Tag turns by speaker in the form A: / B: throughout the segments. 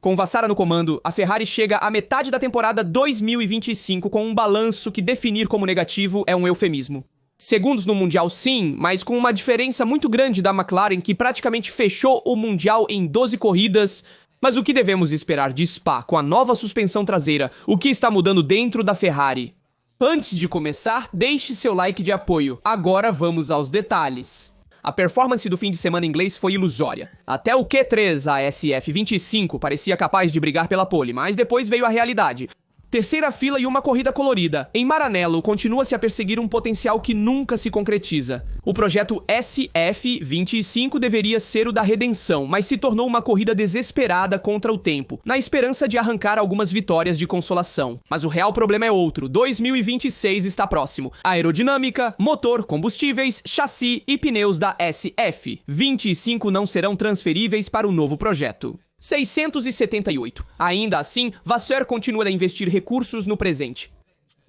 A: Com Vassara no comando, a Ferrari chega à metade da temporada 2025 com um balanço que definir como negativo é um eufemismo. Segundos no Mundial sim, mas com uma diferença muito grande da McLaren, que praticamente fechou o Mundial em 12 corridas. Mas o que devemos esperar de Spa com a nova suspensão traseira? O que está mudando dentro da Ferrari? Antes de começar, deixe seu like de apoio. Agora vamos aos detalhes. A performance do fim de semana inglês foi ilusória. Até o Q3, a SF25, parecia capaz de brigar pela pole, mas depois veio a realidade. Terceira fila e uma corrida colorida. Em Maranello, continua-se a perseguir um potencial que nunca se concretiza. O projeto SF25 deveria ser o da redenção, mas se tornou uma corrida desesperada contra o tempo, na esperança de arrancar algumas vitórias de consolação. Mas o real problema é outro. 2026 está próximo. Aerodinâmica, motor, combustíveis, chassi e pneus da SF25 não serão transferíveis para o novo projeto. 678. Ainda assim, Vasseur continua a investir recursos no presente.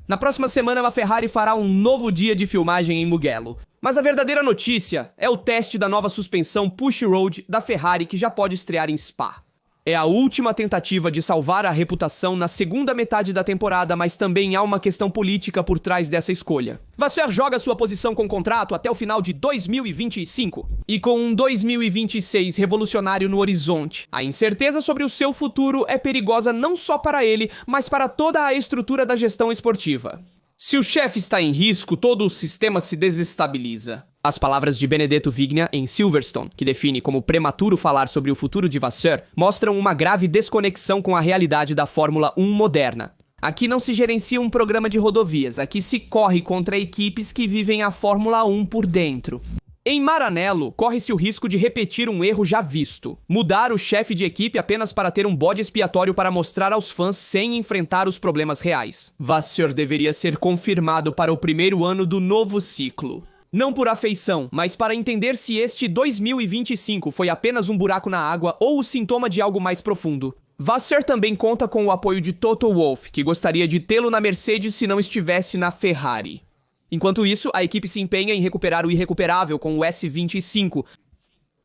A: Na próxima semana, a Ferrari fará um novo dia de filmagem em Mugello. Mas a verdadeira notícia é o teste da nova suspensão Push Road da Ferrari, que já pode estrear em Spa. É a última tentativa de salvar a reputação na segunda metade da temporada, mas também há uma questão política por trás dessa escolha. Vasseur joga sua posição com contrato até o final de 2025. E com um 2026 revolucionário no horizonte, a incerteza sobre o seu futuro é perigosa não só para ele, mas para toda a estrutura da gestão esportiva. Se o chefe está em risco, todo o sistema se desestabiliza. As palavras de Benedetto Vigna em Silverstone, que define como prematuro falar sobre o futuro de Vasseur, mostram uma grave desconexão com a realidade da Fórmula 1 moderna. Aqui não se gerencia um programa de rodovias, aqui se corre contra equipes que vivem a Fórmula 1 por dentro. Em Maranello, corre-se o risco de repetir um erro já visto. Mudar o chefe de equipe apenas para ter um bode expiatório para mostrar aos fãs sem enfrentar os problemas reais. Vasseur deveria ser confirmado para o primeiro ano do novo ciclo. Não por afeição, mas para entender se este 2025 foi apenas um buraco na água ou o sintoma de algo mais profundo. Vasseur também conta com o apoio de Toto Wolff, que gostaria de tê-lo na Mercedes se não estivesse na Ferrari. Enquanto isso, a equipe se empenha em recuperar o irrecuperável com o S25.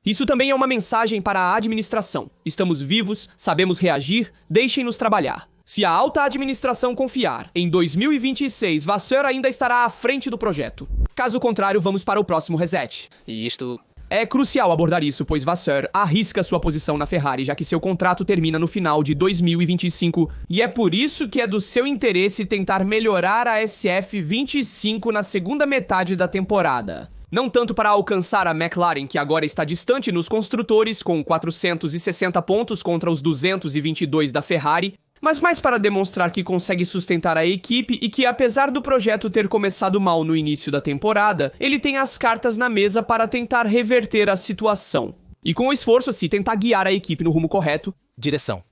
A: Isso também é uma mensagem para a administração. Estamos vivos, sabemos reagir, deixem-nos trabalhar. Se a alta administração confiar, em 2026, Vasseur ainda estará à frente do projeto. Caso contrário, vamos para o próximo reset.
B: E isto...
A: É crucial abordar isso, pois Vasseur arrisca sua posição na Ferrari, já que seu contrato termina no final de 2025, e é por isso que é do seu interesse tentar melhorar a SF25 na segunda metade da temporada. Não tanto para alcançar a McLaren, que agora está distante nos construtores, com 460 pontos contra os 222 da Ferrari, mas mais para demonstrar que consegue sustentar a equipe e que, apesar do projeto ter começado mal no início da temporada, ele tem as cartas na mesa para tentar reverter a situação. E com o esforço, assim, tentar guiar a equipe no rumo correto.
B: Direção.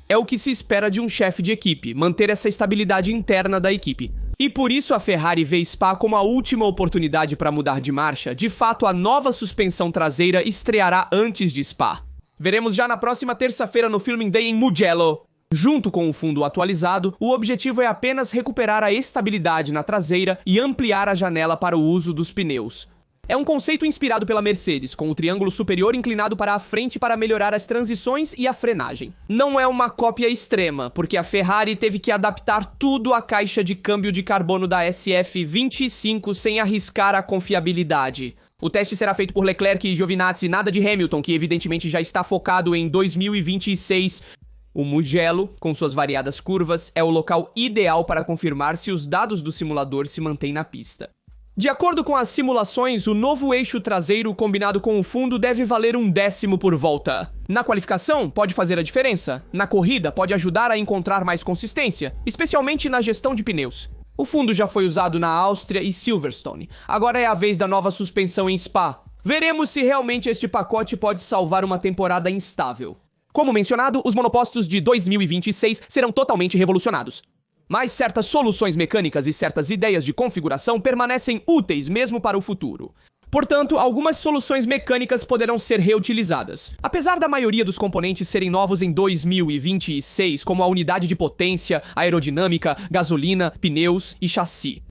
A: É o que se espera de um chefe de equipe, manter essa estabilidade interna da equipe. E por isso a Ferrari vê Spa como a última oportunidade para mudar de marcha. De fato, a nova suspensão traseira estreará antes de Spa. Veremos já na próxima terça-feira no Filming Day em Mugello. Junto com o fundo atualizado, o objetivo é apenas recuperar a estabilidade na traseira e ampliar a janela para o uso dos pneus. É um conceito inspirado pela Mercedes, com o triângulo superior inclinado para a frente para melhorar as transições e a frenagem. Não é uma cópia extrema, porque a Ferrari teve que adaptar tudo à caixa de câmbio de carbono da SF25 sem arriscar a confiabilidade. O teste será feito por Leclerc e Giovinazzi, nada de Hamilton, que evidentemente já está focado em 2026. O Mugello, com suas variadas curvas, é o local ideal para confirmar se os dados do simulador se mantêm na pista. De acordo com as simulações, o novo eixo traseiro combinado com o fundo deve valer 1/10 por volta. Na qualificação, pode fazer a diferença. Na corrida, pode ajudar a encontrar mais consistência, especialmente na gestão de pneus. O fundo já foi usado na Áustria e Silverstone. Agora é a vez da nova suspensão em Spa. Veremos se realmente este pacote pode salvar uma temporada instável. Como mencionado, os monopostos de 2026 serão totalmente revolucionados. Mas certas soluções mecânicas e certas ideias de configuração permanecem úteis mesmo para o futuro. Portanto, algumas soluções mecânicas poderão ser reutilizadas. Apesar da maioria dos componentes serem novos em 2026, como a unidade de potência, aerodinâmica, gasolina, pneus e chassi.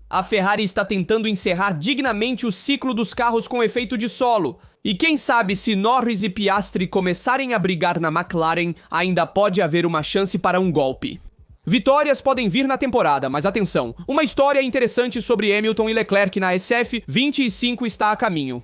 A: A Ferrari está tentando encerrar dignamente o ciclo dos carros com efeito de solo. E quem sabe se Norris e Piastri começarem a brigar na McLaren, ainda pode haver uma chance para um golpe. Vitórias podem vir na temporada, mas atenção, uma história interessante sobre Hamilton e Leclerc na SF25 está a caminho.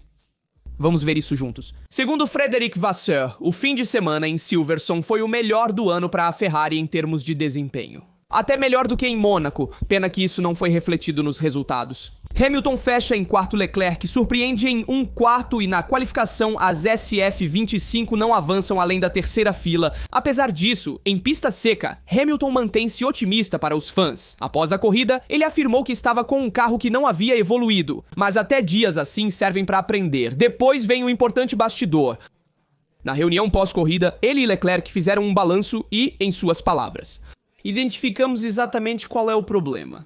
A: Vamos ver isso juntos. Segundo Frederic Vasseur, o fim de semana em Silverstone foi o melhor do ano para a Ferrari em termos de desempenho. Até melhor do que em Mônaco, pena que isso não foi refletido nos resultados. Hamilton fecha em quarto, Leclerc surpreende em um quarto e na qualificação as SF25 não avançam além da terceira fila. Apesar disso, em pista seca, Hamilton mantém-se otimista para os fãs. Após a corrida, ele afirmou que estava com um carro que não havia evoluído, mas até dias assim servem para aprender. Depois vem o importante bastidor. Na reunião pós-corrida, ele e Leclerc fizeram um balanço e, em suas palavras, identificamos exatamente qual é o problema.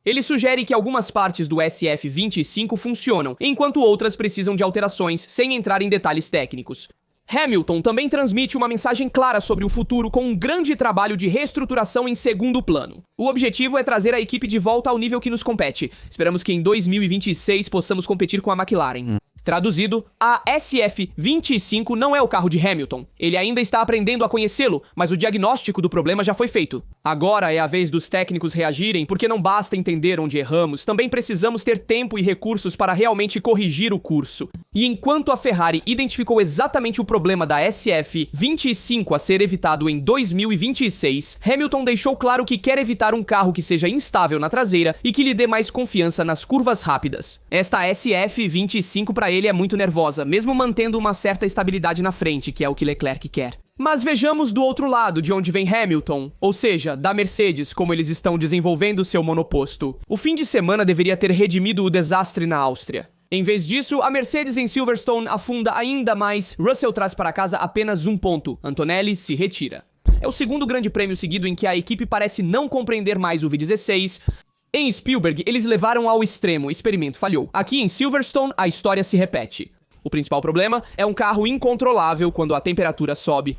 A: Ele sugere que algumas partes do SF25 funcionam, enquanto outras precisam de alterações, sem entrar em detalhes técnicos. Hamilton também transmite uma mensagem clara sobre o futuro com um grande trabalho de reestruturação em segundo plano. O objetivo é trazer a equipe de volta ao nível que nos compete. Esperamos que em 2026 possamos competir com a McLaren. Traduzido, a SF25 não é o carro de Hamilton. Ele ainda está aprendendo a conhecê-lo, mas o diagnóstico do problema já foi feito. Agora é a vez dos técnicos reagirem, porque não basta entender onde erramos, também precisamos ter tempo e recursos para realmente corrigir o curso. E enquanto a Ferrari identificou exatamente o problema da SF25 a ser evitado em 2026, Hamilton deixou claro que quer evitar um carro que seja instável na traseira e que lhe dê mais confiança nas curvas rápidas. Esta SF25 para ele é muito nervosa, mesmo mantendo uma certa estabilidade na frente, que é o que Leclerc quer. Mas vejamos do outro lado de onde vem Hamilton, ou seja, da Mercedes, como eles estão desenvolvendo seu monoposto. O fim de semana deveria ter redimido o desastre na Áustria. Em vez disso, a Mercedes em Silverstone afunda ainda mais. Russell traz para casa apenas um ponto. Antonelli se retira. É o segundo grande prêmio seguido em que a equipe parece não compreender mais o V16. Em Spielberg, eles levaram ao extremo, o experimento falhou. Aqui em Silverstone, a história se repete. O principal problema é um carro incontrolável quando a temperatura sobe.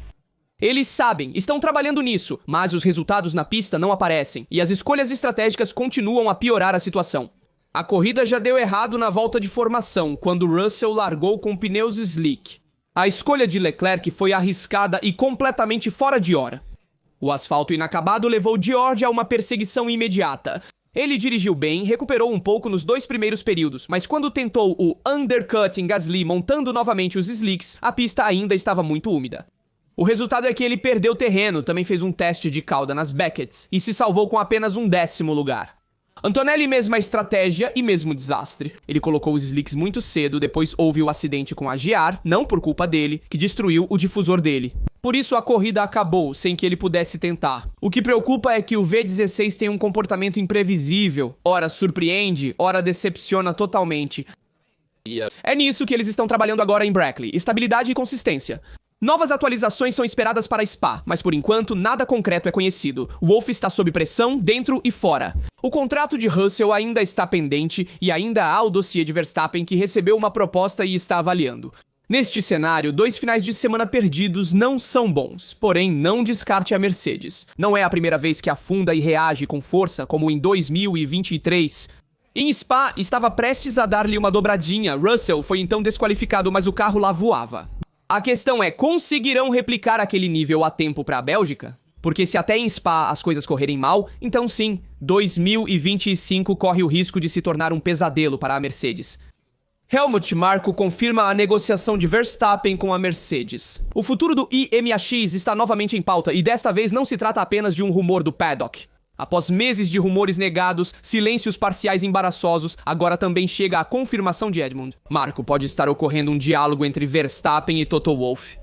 A: Eles sabem, estão trabalhando nisso, mas os resultados na pista não aparecem, e as escolhas estratégicas continuam a piorar a situação. A corrida já deu errado na volta de formação, quando Russell largou com pneus slick. A escolha de Leclerc foi arriscada e completamente fora de hora. O asfalto inacabado levou George a uma perseguição imediata. Ele dirigiu bem, recuperou um pouco nos 2 primeiros períodos, mas quando tentou o undercut em Gasly montando novamente os slicks, a pista ainda estava muito úmida. O resultado é que ele perdeu terreno, também fez um teste de cauda nas Becketts e se salvou com apenas um 10º lugar. Antonelli, mesma estratégia e mesmo desastre. Ele colocou os slicks muito cedo, depois houve o acidente com a GR, não por culpa dele, que destruiu o difusor dele. Por isso a corrida acabou, sem que ele pudesse tentar. O que preocupa é que o V16 tem um comportamento imprevisível. Ora surpreende, ora decepciona totalmente. É nisso que eles estão trabalhando agora em Brackley, estabilidade e consistência. Novas atualizações são esperadas para Spa, mas por enquanto nada concreto é conhecido. Wolff está sob pressão, dentro e fora. O contrato de Russell ainda está pendente e ainda há o dossiê de Verstappen que recebeu uma proposta e está avaliando. Neste cenário, 2 finais de semana perdidos não são bons, porém não descarte a Mercedes. Não é a primeira vez que afunda e reage com força, como em 2023. Em Spa, estava prestes a dar-lhe uma dobradinha. Russell foi então desqualificado, mas o carro lá voava. A questão é, conseguirão replicar aquele nível a tempo para a Bélgica? Porque se até em Spa as coisas correrem mal, então sim, 2025 corre o risco de se tornar um pesadelo para a Mercedes. Helmut Marko confirma a negociação de Verstappen com a Mercedes. O futuro do IMAX está novamente em pauta e desta vez não se trata apenas de um rumor do paddock. Após meses de rumores negados, silêncios parciais embaraçosos, agora também chega a confirmação de Edmund. Marko, pode estar ocorrendo um diálogo entre Verstappen e Toto Wolff.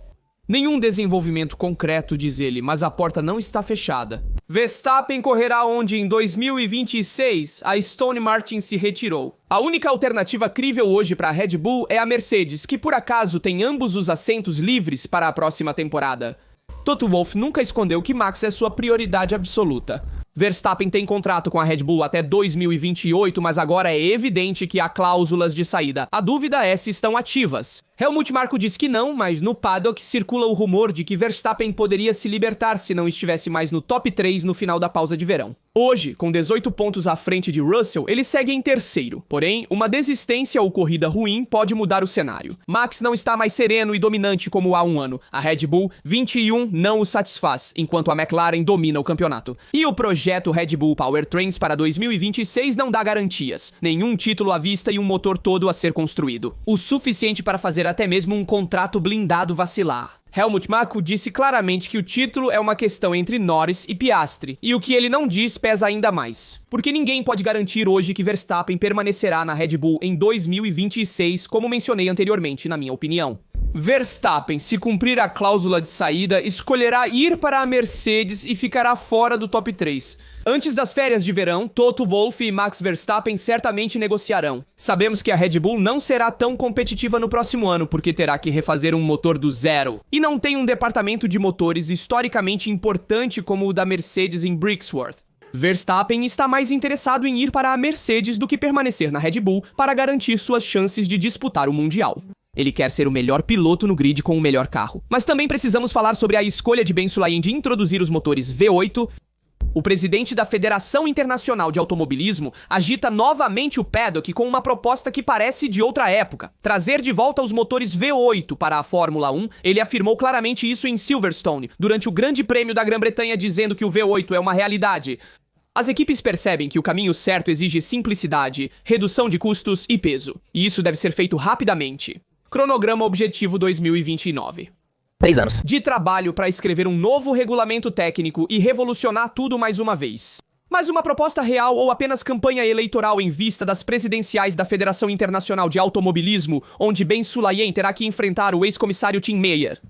A: Nenhum desenvolvimento concreto, diz ele, mas a porta não está fechada. Verstappen correrá onde em 2026 a Aston Martin se retirou. A única alternativa crível hoje para a Red Bull é a Mercedes, que por acaso tem ambos os assentos livres para a próxima temporada. Toto Wolff nunca escondeu que Max é sua prioridade absoluta. Verstappen tem contrato com a Red Bull até 2028, mas agora é evidente que há cláusulas de saída. A dúvida é se estão ativas. Helmut Marko diz que não, mas no paddock circula o rumor de que Verstappen poderia se libertar se não estivesse mais no top 3 no final da pausa de verão. Hoje, com 18 pontos à frente de Russell, ele segue em terceiro. Porém, uma desistência ou corrida ruim pode mudar o cenário. Max não está mais sereno e dominante como há um ano. A Red Bull 21 não o satisfaz, enquanto a McLaren domina o campeonato. E o projeto Red Bull Powertrains para 2026 não dá garantias. Nenhum título à vista e um motor todo a ser construído. O suficiente para fazer até mesmo um contrato blindado vacilar. Helmut Marko disse claramente que o título é uma questão entre Norris e Piastri, e o que ele não diz pesa ainda mais. Porque ninguém pode garantir hoje que Verstappen permanecerá na Red Bull em 2026, como mencionei anteriormente, na minha opinião. Verstappen, se cumprir a cláusula de saída, escolherá ir para a Mercedes e ficará fora do top 3. Antes das férias de verão, Toto Wolff e Max Verstappen certamente negociarão. Sabemos que a Red Bull não será tão competitiva no próximo ano, porque terá que refazer um motor do zero. E não tem um departamento de motores historicamente importante como o da Mercedes em Brixworth. Verstappen está mais interessado em ir para a Mercedes do que permanecer na Red Bull para garantir suas chances de disputar o Mundial. Ele quer ser o melhor piloto no grid com o melhor carro. Mas também precisamos falar sobre a escolha de Ben Sulayem de introduzir os motores V8. O presidente da Federação Internacional de Automobilismo agita novamente o paddock com uma proposta que parece de outra época. Trazer de volta os motores V8 para a Fórmula 1, ele afirmou claramente isso em Silverstone, durante o Grande Prêmio da Grã-Bretanha, dizendo que o V8 é uma realidade. As equipes percebem que o caminho certo exige simplicidade, redução de custos e peso. E isso deve ser feito rapidamente. Cronograma Objetivo 2029.
B: 3 anos.
A: De trabalho para escrever um novo regulamento técnico e revolucionar tudo mais uma vez. Mas uma proposta real ou apenas campanha eleitoral em vista das presidenciais da Federação Internacional de Automobilismo, onde Ben Sulayem terá que enfrentar o ex-comissário Tim Meyer?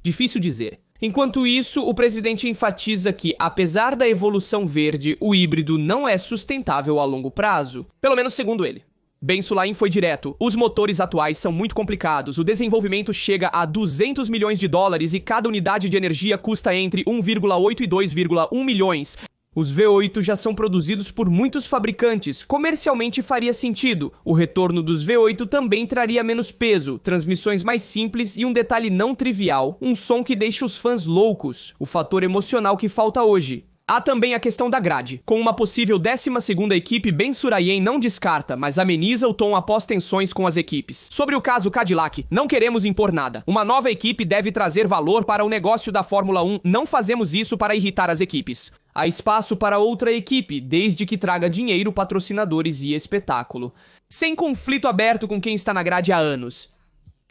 A: Difícil dizer. Enquanto isso, o presidente enfatiza que, apesar da evolução verde, o híbrido não é sustentável a longo prazo. Pelo menos segundo ele. Ben Sulayem foi direto. Os motores atuais são muito complicados. O desenvolvimento chega a 200 milhões de dólares e cada unidade de energia custa entre 1,8 e 2,1 milhões. Os V8 já são produzidos por muitos fabricantes. Comercialmente faria sentido. O retorno dos V8 também traria menos peso, transmissões mais simples e um detalhe não trivial, um som que deixa os fãs loucos. O fator emocional que falta hoje. Há também a questão da grade. Com uma possível 12ª equipe, Ben Sulayem não descarta, mas ameniza o tom após tensões com as equipes. Sobre o caso Cadillac, não queremos impor nada. Uma nova equipe deve trazer valor para o negócio da Fórmula 1, não fazemos isso para irritar as equipes. Há espaço para outra equipe, desde que traga dinheiro, patrocinadores e espetáculo. Sem conflito aberto com quem está na grade há anos.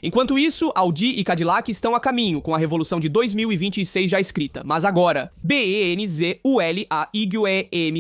A: Enquanto isso, Audi e Cadillac estão a caminho, com a revolução de 2026 já escrita. Mas agora, BENZULAYEM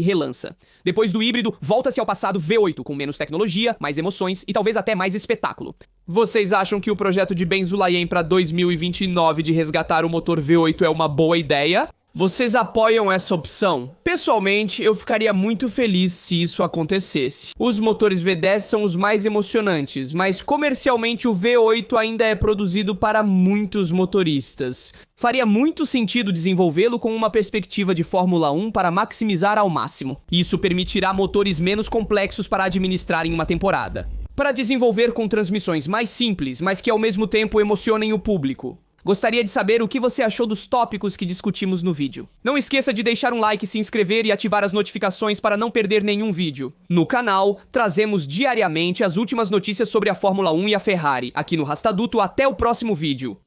A: relança. Depois do híbrido, volta-se ao passado V8, com menos tecnologia, mais emoções e talvez até mais espetáculo. Vocês acham que o projeto de Ben Sulayem para 2029 de resgatar o motor V8 é uma boa ideia? Vocês apoiam essa opção? Pessoalmente, eu ficaria muito feliz se isso acontecesse. Os motores V10 são os mais emocionantes, mas comercialmente o V8 ainda é produzido para muitos motoristas. Faria muito sentido desenvolvê-lo com uma perspectiva de Fórmula 1 para maximizar ao máximo. Isso permitirá motores menos complexos para administrar em uma temporada. Para desenvolver com transmissões mais simples, mas que ao mesmo tempo emocionem o público. Gostaria de saber o que você achou dos tópicos que discutimos no vídeo. Não esqueça de deixar um like, se inscrever e ativar as notificações para não perder nenhum vídeo. No canal, trazemos diariamente as últimas notícias sobre a Fórmula 1 e a Ferrari. Aqui no Rastaduto, até o próximo vídeo.